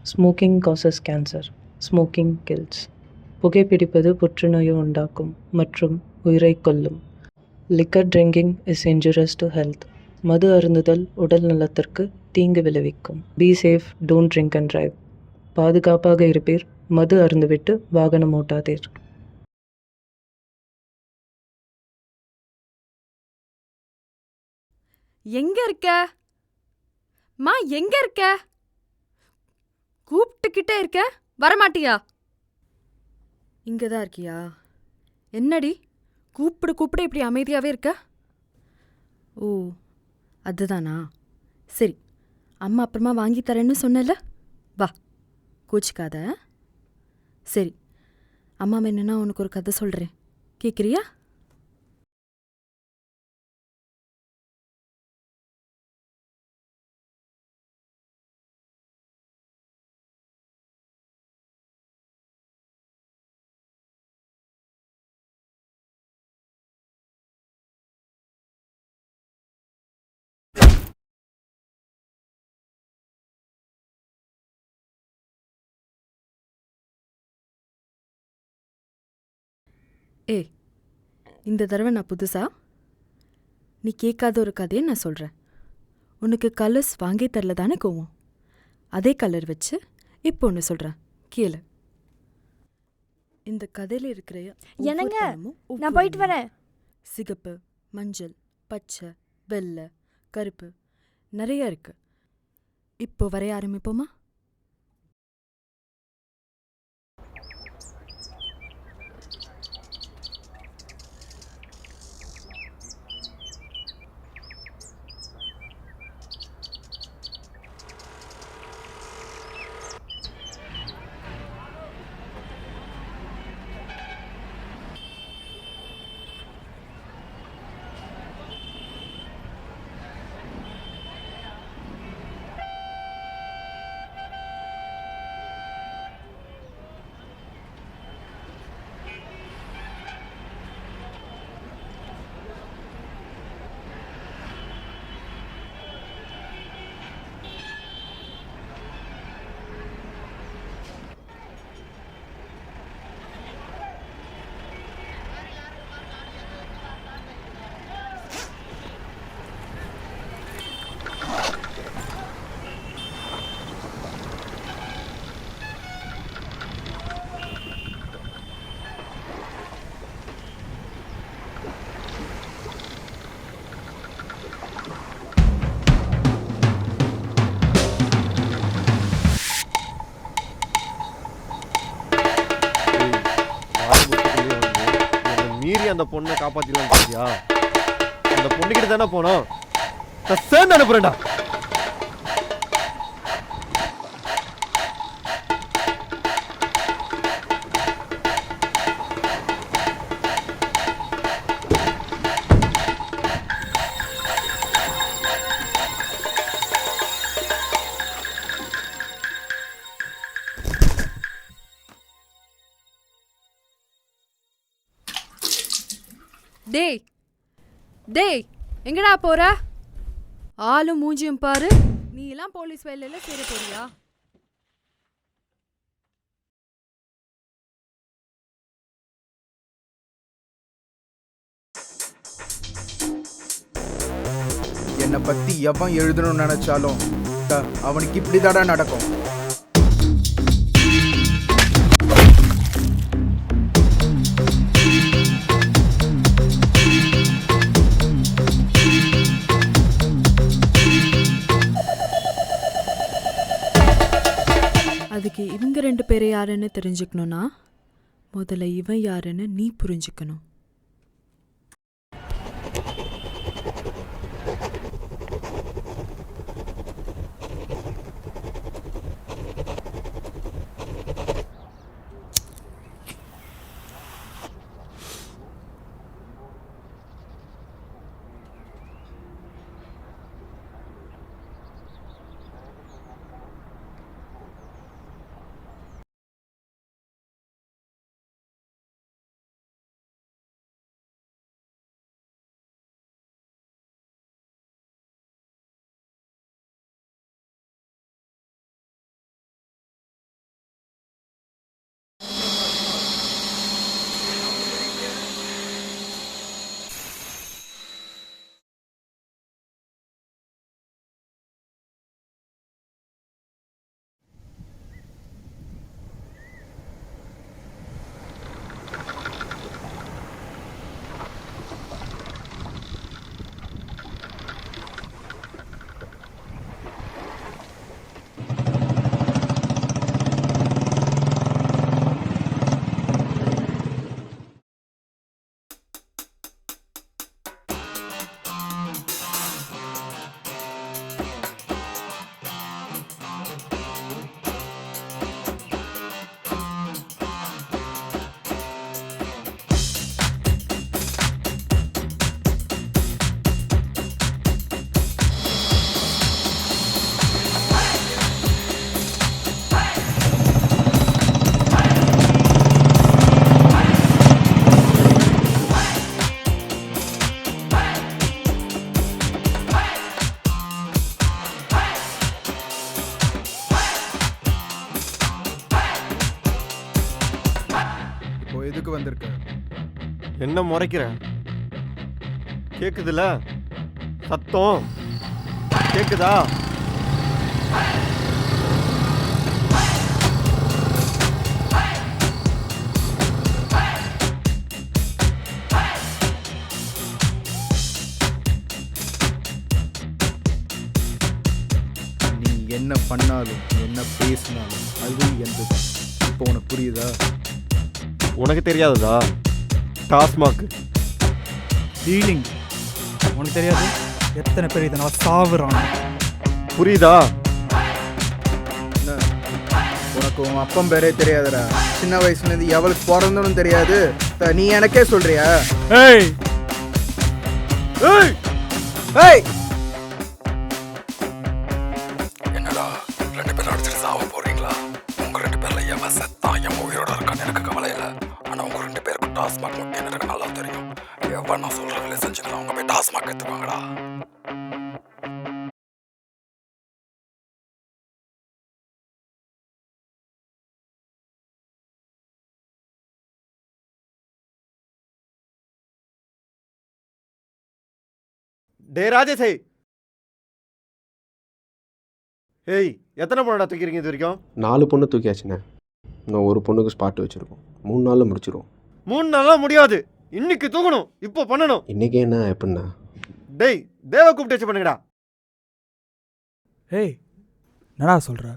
Smoking causes cancer. Smoking kills. புகைப்பிடிப்பது புற்றுநோயை உண்டாக்கும் மற்றும் உயிரைக் கொல்லும். Liquor drinking is injurious to health. மது அருந்துதல் உடல் நலத்திற்கு தீங்கு விளைவிக்கும். Be safe, don't drink and drive. பாதுகாப்பாக இருப்பீர், மது அருந்துவிட்டு வாகனம் ஓட்டாதீர். எங்க இருக்க? மா எங்க இருக்க? கூப்பிட்டுக்கிட்டே இருக்க, வரமாட்டியா? இங்கதான் இருக்கியா? என்னடி கூப்பிடு கூப்பிடு இப்படி அமைதியாவே இருக்க? ஓ அதுதானா? சரி, அம்மா அப்புறமா வாங்கி தரேன்னு சொன்னல, வா, கோச்சிக்காத. சரி, அம்மா வேணுன்னா உனக்கு ஒரு கதை சொல்கிறேன், கேட்குறியா? ஏய், இந்த தடவை நான் புதுசா நீ கேட்காத ஒரு கதையை நான் சொல்கிறேன். உனக்கு கலர்ஸ் வாங்கி தரல தானே கோவம்? அதே கலர் வச்சு இப்போ ஒன்று சொல்கிறேன், கேளு. இந்த கதையில் இருக்கிற என்னங்க, நான் போயிட்டு வரேன். சிகப்பு, மஞ்சள், பச்சை, வெள்ளை, கருப்பு நிறைய இருக்கு. இப்போ வரைய ஆரம்பிப்போமா? மீறி அந்த பொண்ணை காப்பாத்திடலாம் பாத்தியா? அந்த பொண்ணுகிட்ட தானே போனோம், சேர்ந்து அனுப்புறேன்டா. டேய் டேய், எங்கடா போற? ஆளும் மூஞ்சியும் பாரு, நீ எல்லாம் போலீஸ் வேலையில சேர போறியா? என்னை பத்தி எவன் எழுதணும்னு நினைச்சாலும் அவனுக்கு இப்படிதாடா நடக்கும். அதுக்கு இவங்க 2 பேரை யாருன்னு தெரிஞ்சுக்கணும்னா முதல்ல இவன் யாருன்னு நீ புரிஞ்சுக்கணும். எதுக்கு வந்திருக்க? என்ன முறைக்கிற? கேக்குதுல சத்தம்? கேக்குதா? நீ என்ன பண்ணாலும் என்ன பேசினாலும் அது எந்த இப்போ உனக்கு புரியுதா? உனக்கு தெரியாததா? டாஸ்மாக் டீலிங் உனக்கு தெரியாது எத்தனை பேர் இதனால் சாவுறான். புரியுதா? என்ன உனக்கு உன் அப்பம் பேரே தெரியாதுடா. சின்ன வயசுலேருந்து எவளுக்கு பிறந்தனும் தெரியாது. நீ எனக்கே சொல்றியா? ஏய் ஏய் ஏய் என்னடா 2 பேரும் அடிச்சுட்டு சாவ போறீங்களா? உங்க 2 பேர்ல எவன் செத்தான் எவன் உயிரோட இருக்கான்னு எனக்கு கவலை இல்லை. ஆனா உங்க 2 பேருக்கும் டாஸ்மாக் முக்கியம் எனக்கு நல்லா தெரியும். எவன் நான் சொல்ற வேலை செஞ்சுக்கலாம் அவங்க போய் டாஸ்மாக் எடுத்துவாங்கடா. டே ராஜேஷ். ஏய் எத்தனை பொண்ணடா தூக்கிறீங்க இது வரைக்கும்? 4 பொண்ணு தூக்கியாச்சுண்ணே. இன்னும் ஒரு பொண்ணுக்கு ஸ்பாட் வச்சுருக்கோம். 3 நாளில் முடிச்சிருவோம். 3 நாளா முடியாது. இன்னைக்கு தூக்கணும். இப்போ பண்ணணும். இன்றைக்கி என்ன எப்படின்னா? டேய் தேவ கூப்பிட்டு வச்சு பண்ணுங்கடா. ஏய் என்னடா சொல்கிற?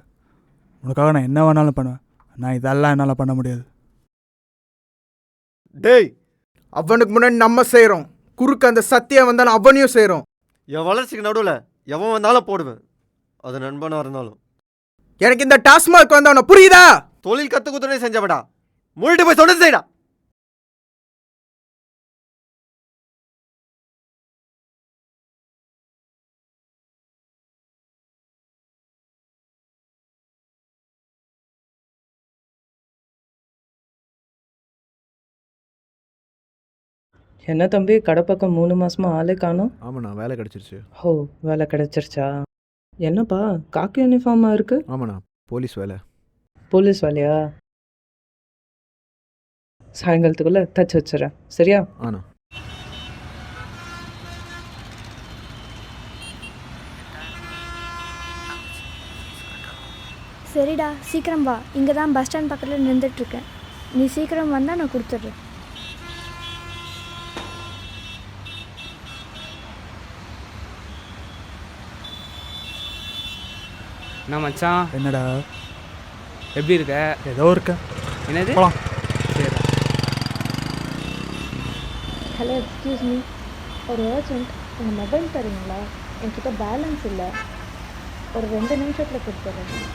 உனக்காக நான் என்ன வேணாலும் பண்ணுவேன். நான் இதெல்லாம் என்னால் பண்ண முடியாது. டேய் அவனுக்கு முன்னாடி நம்ம செய்கிறோம். குறுக்கு அந்த சத்தியம் வந்தாலும் அவனையும் செய்கிறோம். என் வளர்ச்சிக்கு நடுவில் எவன் வந்தாலும் போடுவேன். அது நண்பனாக இருந்தாலும். எனக்கு இந்த டாஸ்மாக் வந்தவன புரியுதா? தொழில் கற்றுக்குத்துனே செஞ்சவடா. மூடிட்டு போய் சொன்னது செய்டா. என்ன தம்பி, கடை பக்கம் 3 மாசமா ஆளே காணோம். ஆமாண்ணா, வேலை கிடச்சிருச்சு. ஓ, வேலை கிடைச்சிருச்சா? என்னப்பா காக்கி யூனிஃபார்மா இருக்கு? ஆமாண்ணா, போலீஸ் வேலை. போலீஸ் வேலையா? சாயங்காலத்துக்குள்ள தச்சு வச்சுறேன், சரியா? ஆண்ணா. சரிடா, சீக்கிரம் வா. இங்கே தான் பஸ் ஸ்டாண்ட் பக்கத்தில் நின்றுட்டுருக்கேன். நீ சீக்கிரம் வந்தால் நான் கொடுத்துட்றேன். என்ன மச்சான், என்னடா எப்படி இருக்க? ஏதோ இருக்க. என்னது? போலாம். சரி. Hello, excuse me. ஒரு அர்ஜென்ட். உங்கள் மொபைல் தரீங்களா? என்கிட்ட பேலன்ஸ் இல்லை. ஒரு 2 நிமிஷத்தில் கொடுத்துட்றேன்.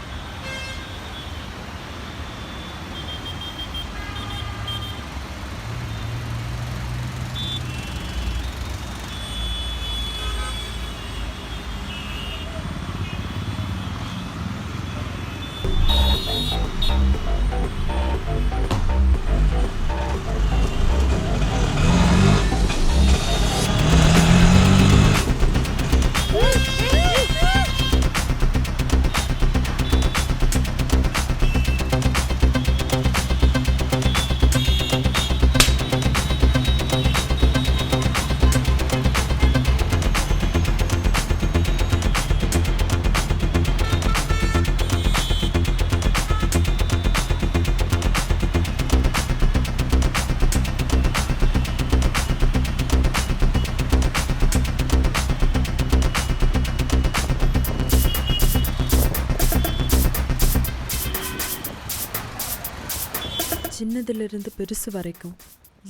சின்னதிலிருந்து பெருசு வரைக்கும்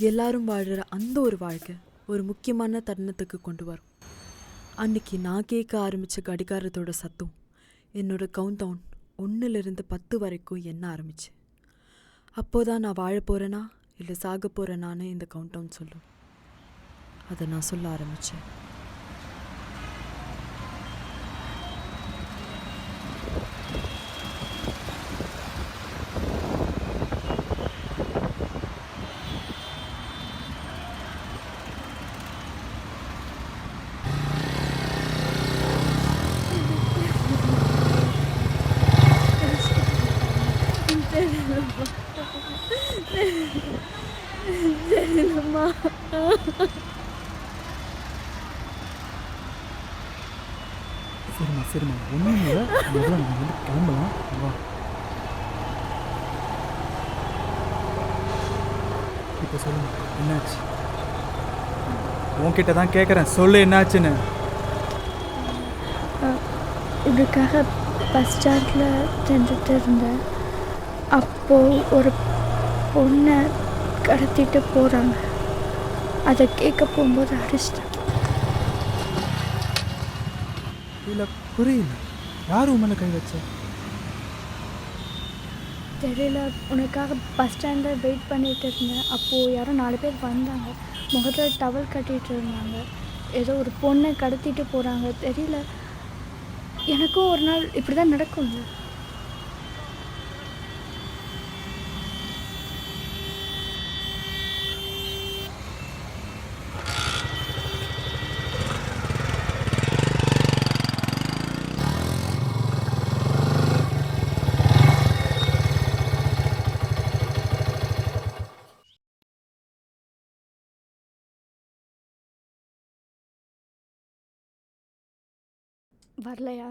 எல்லாரும் வாழ்கிற அந்த ஒரு வாழ்க்கை ஒரு முக்கியமான தருணத்துக்கு கொண்டு வரும். அன்னைக்கு நான் கேட்க ஆரம்பித்த கடிகாரத்தோட சத்தம் என்னோட கவுண்ட் டவுன் 1லிருந்து 10 வரைக்கும் எண்ண ஆரம்பிச்சு. அப்போதான் நான் வாழ போகிறேனா இல்லை சாக போகிறேனான்னு இந்த கவுண்ட் டவுன் சொல்லும். அதை நான் சொல்ல ஆரம்பித்தேன். தெரியலம்மா. சரிம்மா சரிம்மா ஒன்றும் இல்லை, முதல்ல நம்ம வந்து கிளம்பலாம். வா, இப்போ சொல்லுங்க என்னாச்சு? உன்கிட்ட தான் கேட்குறேன், சொல்லு என்னாச்சுன்னு. இதுக்காக பஸ் ஸ்டாண்டில் சென்றுட்டு இருந்தேன். அப்போது ஒரு பொண்ணை கடத்திட்டு போகிறாங்க. அதை கேட்க போகும்போது அடிச்சிட்டேன். இல்லை புரியல, யார் உன் மேலே கை வச்ச? தெரியல, உனக்காக பஸ் ஸ்டாண்டில் வெயிட் பண்ணிகிட்டு இருந்தேன். அப்போது யாரோ 4 பேர் வந்தாங்க. முகத்தில் டவல் கட்டிகிட்டு இருந்தாங்க. ஏதோ ஒரு பொண்ணை கடத்திட்டு போகிறாங்க. தெரியல, எனக்கும் ஒரு நாள் இப்படி தான் நடக்கும்ல. வரலையா?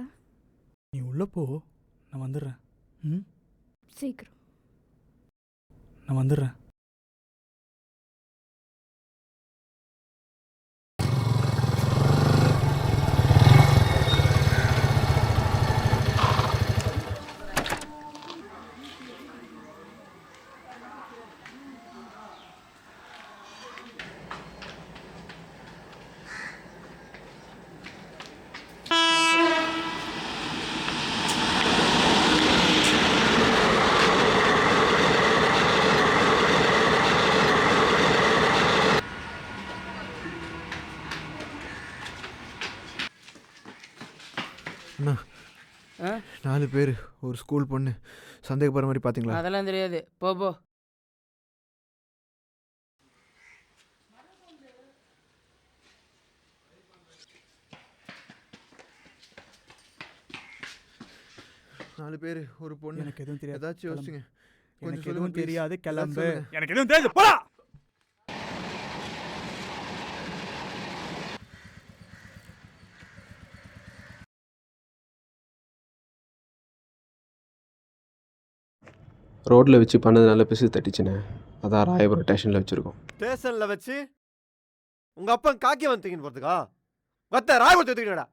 நீ உள்ளே போ, நான் வந்துடுறேன். ம், சீக்கிரம். நான் வந்துடுறேன். அண்ணா, ஆ 4 பேர் ஒரு ஸ்கூல் பொண்ணு சந்தேகப்படுற மாதிரி பார்த்தீங்களா? அதெல்லாம் தெரியாது, போ போ. நாலு பேர் ஒரு பொண்ணு. எனக்கு எதுவும் தெரியாது, ஏதாச்சும் யோசிச்சுங்க. கொஞ்சம் எனக்கு சொல்லுங்க எதுவும் please. தெரியாது, கிளம்பு. ஏதாச்சும் சொல்லுங்க. எனக்கு எதுவும் தெரியாது, போடா. ரோட்டில் வச்சு பண்ணதுனால பிசு தட்டிச்சுண்ணே, அதான் ராயபுரம் ஸ்டேஷனில் வச்சுருக்கோம். ஸ்டேஷனில் வச்சு உங்கள் அப்பா காக்கி வந்து தூக்கின்னு போகிறதுக்கா? மற்ற ராயபுரத்தை தூக்கினடா.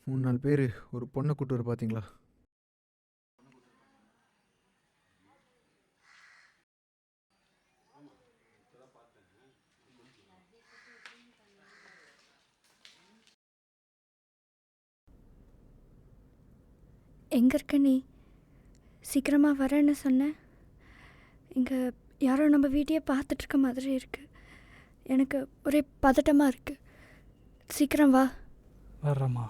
மூணு நாலு பேர் ஒரு பொண்ணை கூட்டு வர பார்த்தீங்களா? எங்கே இருக்க நீ? சீக்கிரமாக வரேன்னு சொன்னேன். இங்கே யாரோ நம்ம வீட்டையே பார்த்துட்ருக்க மாதிரி இருக்குது. எனக்கு ஒரே பதட்டமாக இருக்குது. சீக்கிரம் வா. வர்றம்மா.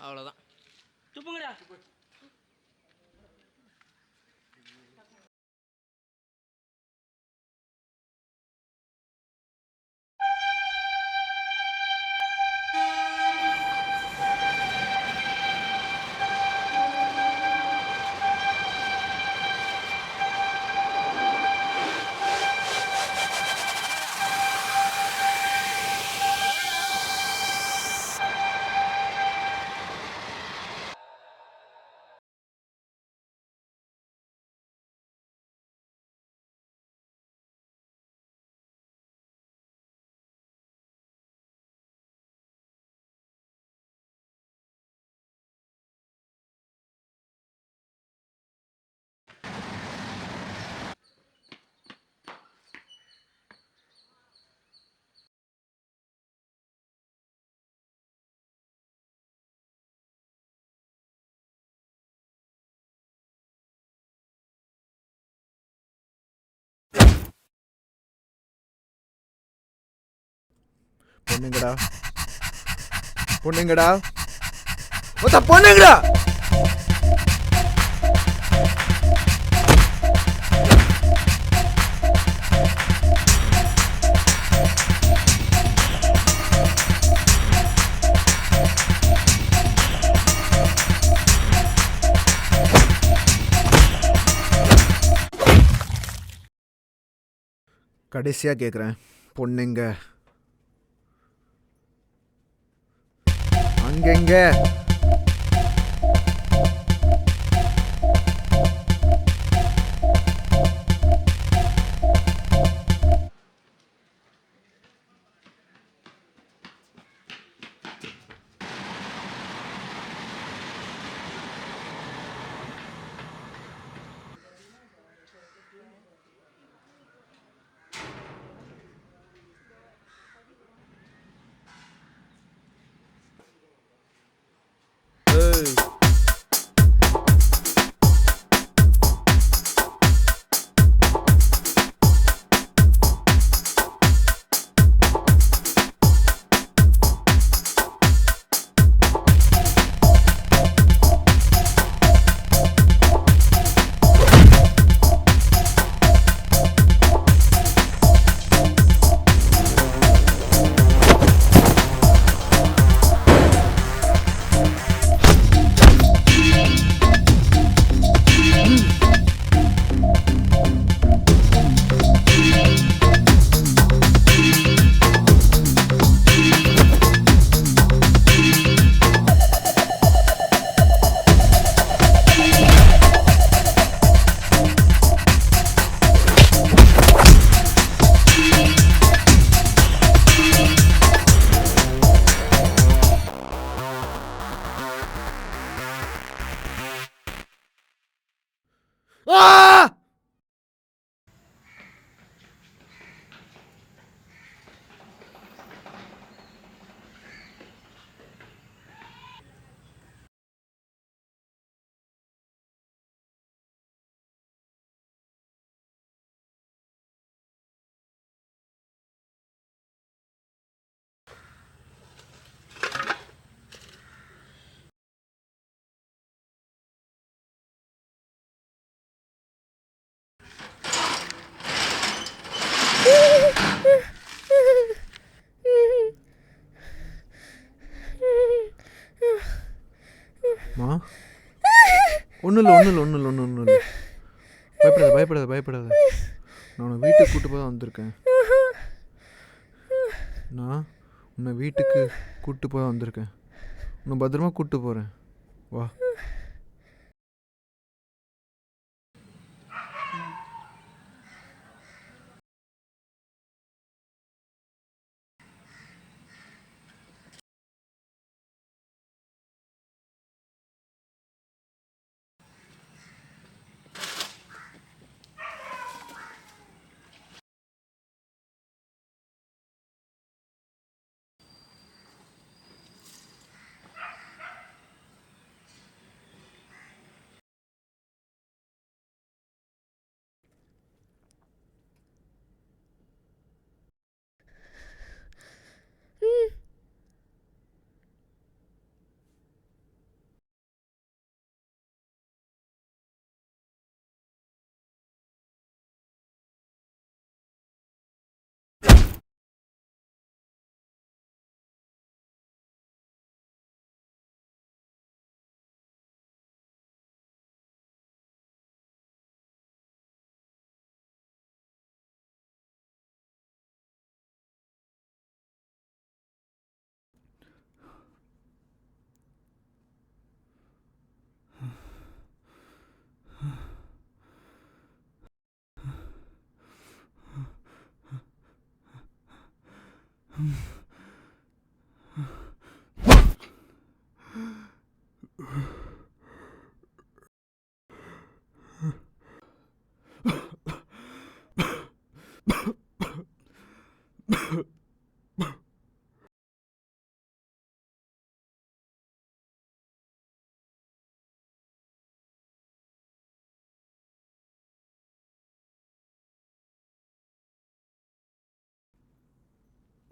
அவ்வளோதான், துப்புங்கடா. பொண்ணுங்கடா பொண்ணுங்கடா மொத்த பொண்ணுங்கடா. கடைசியா கேக்குறேன், பொண்ணுங்க அங்கெங்க? ஏய், ஆ! மா, ஒன்றும் இல்லை ஒன்றும் இல்லை ஒன்றும் இல்லை ஒன்றும் இல்லை. பயப்படாத பயப்படாத பயப்படாத. நான் உன்னை வீட்டுக்கு கூட்டு போய் தான் வந்திருக்கேன். நான் உன்னை வீட்டுக்கு கூட்டு போய் தான் வந்திருக்கேன். உன்னை பத்திரமா கூட்டு போகிறேன். வா.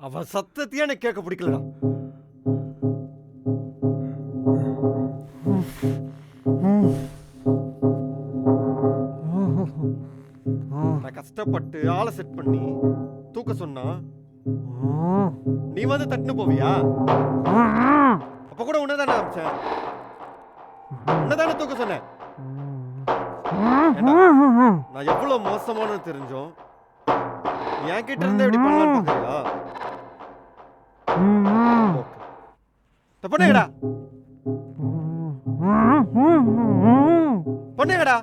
அவன் சத்தத்தையே எனக்கு கேட்க பிடிக்கலடா. நான் கஷ்டப்பட்டு ஆளை செட் பண்ணி தூக்க சொன்னா நீ வந்து தட்டுன்னு போவியா? அப்ப கூட உன்னதானே ஆரம்பிச்சேன், உன்னதானே தூக்க சொன்னேன். ஏண்டா, நான் எவ்வளவு மோசமானு தெரிஞ்சோம் என் கிட்ட இருந்து எப்படி பண்ணலாம்னு பாக்குறியா? பண்ணுங்கடா பண்ணுங்கடா.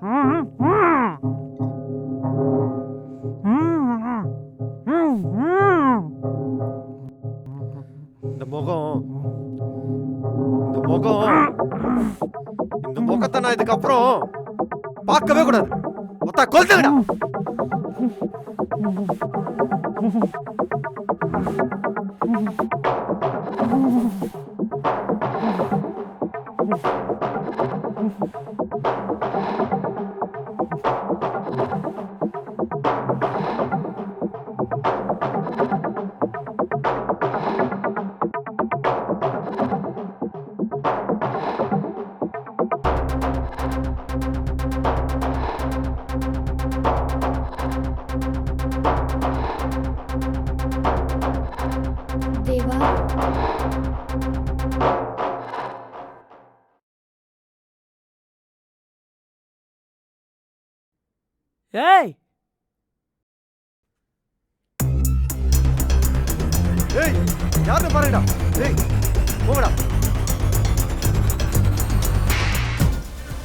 இந்த முகம் இந்த முகம் இந்த முகத்தை நான் இதுக்கப்புறம் பார்க்கவே கூடாது. மொத்த கொல்லுங்கடா. தேவா, ஏய் ஏய் யாருன்னு பாருங்கடா. ஏய் போங்கடா.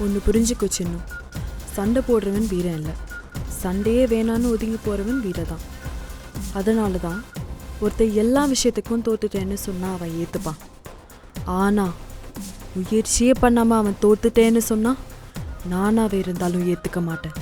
ஒன்று புரிஞ்சுக்கோ சின்னம், சண்டை போடுறவன் வீரன் இல்லை, சண்டையே வேணான்னு ஒதுங்கி போகிறவன் வீரதான். அதனால தான் ஒருத்தர் எல்லா விஷயத்துக்கும் தோத்துட்டேன்னு சொன்னால் அவன் ஏற்றுப்பான். ஆனால் முயற்சியே பண்ணாமல் அவன் தோத்துட்டேன்னு சொன்னால் நானாவே இருந்தாலும் ஏற்றுக்க மாட்டேன்.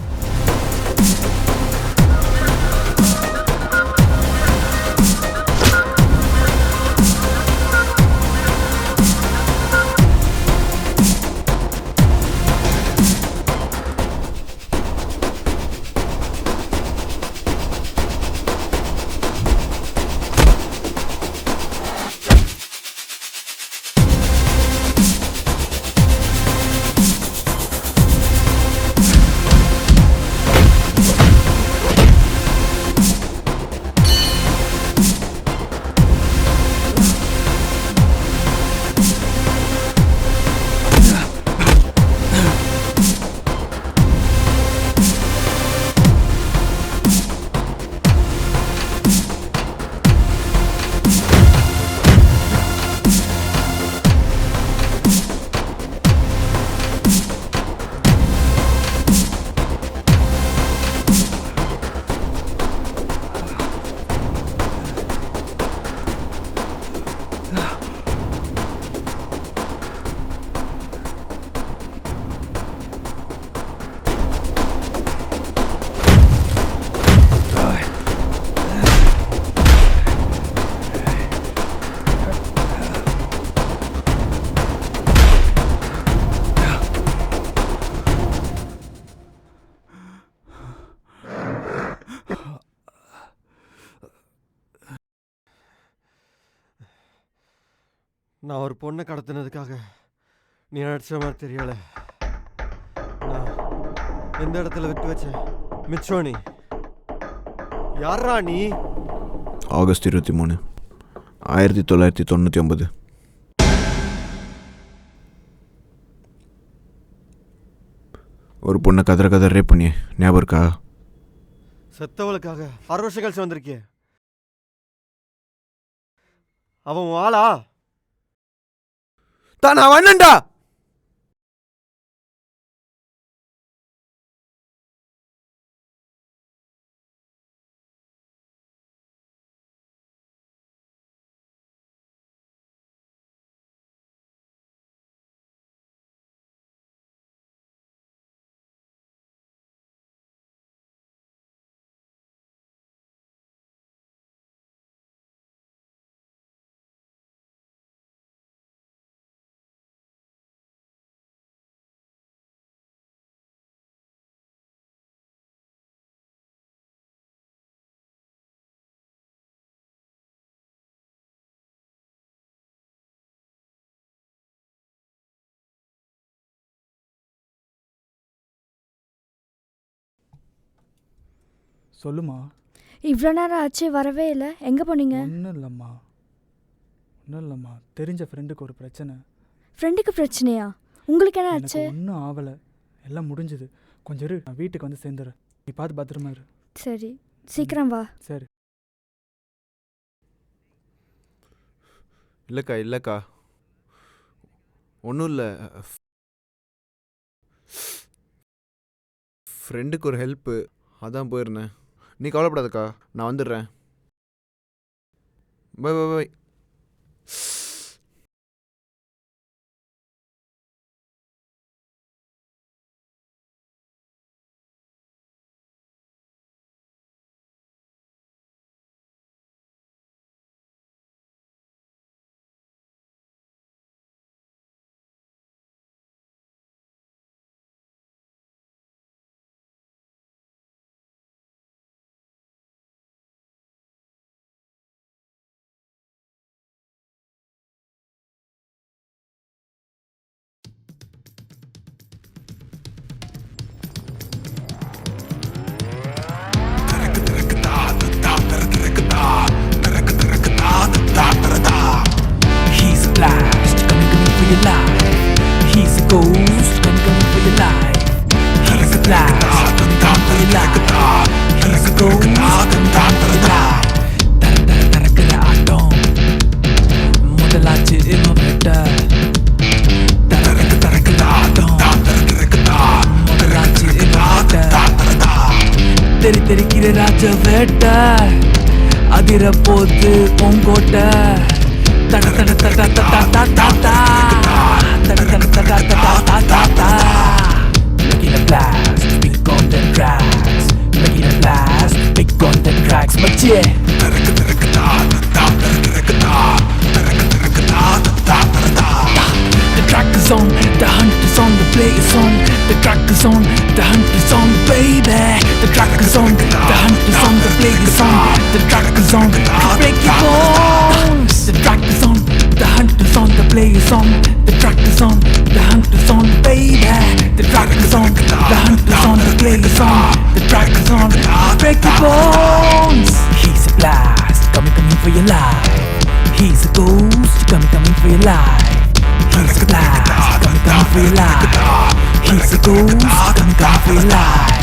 நான் ஒரு பொண்ணை கடத்தினதுக்காக நீ நடிச்ச மாதிரி தெரியல. நான் எந்த இடத்துல விட்டு வச்சேன் மிச்சம் நீ யாரா நீ? ஆகஸ்ட் 23, 1999. ஒரு பொண்ணை கதற ரேப் பண்ணியே ஞாபகம் இருக்கா? செத்தவளுக்காக 6 வருஷம் கழிச்சு வந்திருக்கியே, அவன் ஆளா? தான் நான் வண்ணன்டா. சொல்லுமா. இவ்வளோ நேரம் ஆச்சு வரவே இல்லை, எங்கே போனீங்க? ஒன்றும் இல்லைம்மா, தெரிஞ்ச ஃப்ரெண்டுக்கு ஒரு பிரச்சனை. ஃப்ரெண்டுக்கு பிரச்சனையா? உங்களுக்கு என்ன எனக்கு ஆச்சு? ஒன்றும் ஆகலை, எல்லாம் முடிஞ்சுது. கொஞ்சம் இரு, நான் வீட்டுக்கு வந்து சேர்ந்துடுறேன். நீ பார்த்து பத்திரமா இரு. சரி, சீக்கிரம் வா. சரி. இல்லைக்கா ஒன்றும் இல்லை. ஃப்ரெண்டுக்கு ஒரு ஹெல்ப்பு, அதான் போயிருந்தேன். நீ கவலைப்படாதக்கா, நான் வந்துடுறேன். Bye bye bye. He's a blast, coming for your life. He's a ghost, coming for your life. He's a blast, coming for your life. He's a ghost, coming for your life. தரக்கிற ஆட்டம் முதலாச்சு இவன் விட்ட. தரக்கிற ஆட்டம் முதலாச்சு இவன் விட்ட. தெரிக்கிற ராஜ வேட்ட அதிர போது பொங்கோட்ட. Making a blast, big on the tracks. Making a blast, big on the tracks. But yeah. The track is on, the hunt is on, the play is on. The track is on, the hunt is on, baby. The track is on, the hunt is on, the play is on. The track is on, to break your bones. The track is on, the hunt is on, the play is on. The track is on, the hunt is on, baby. The track is on, the hunt is on, the play is on. The track is on, to break your bones. He's a blast, coming for your life. He's a ghost, coming for your life. He's a blast, coming for your life. He's a ghost, coming for your life.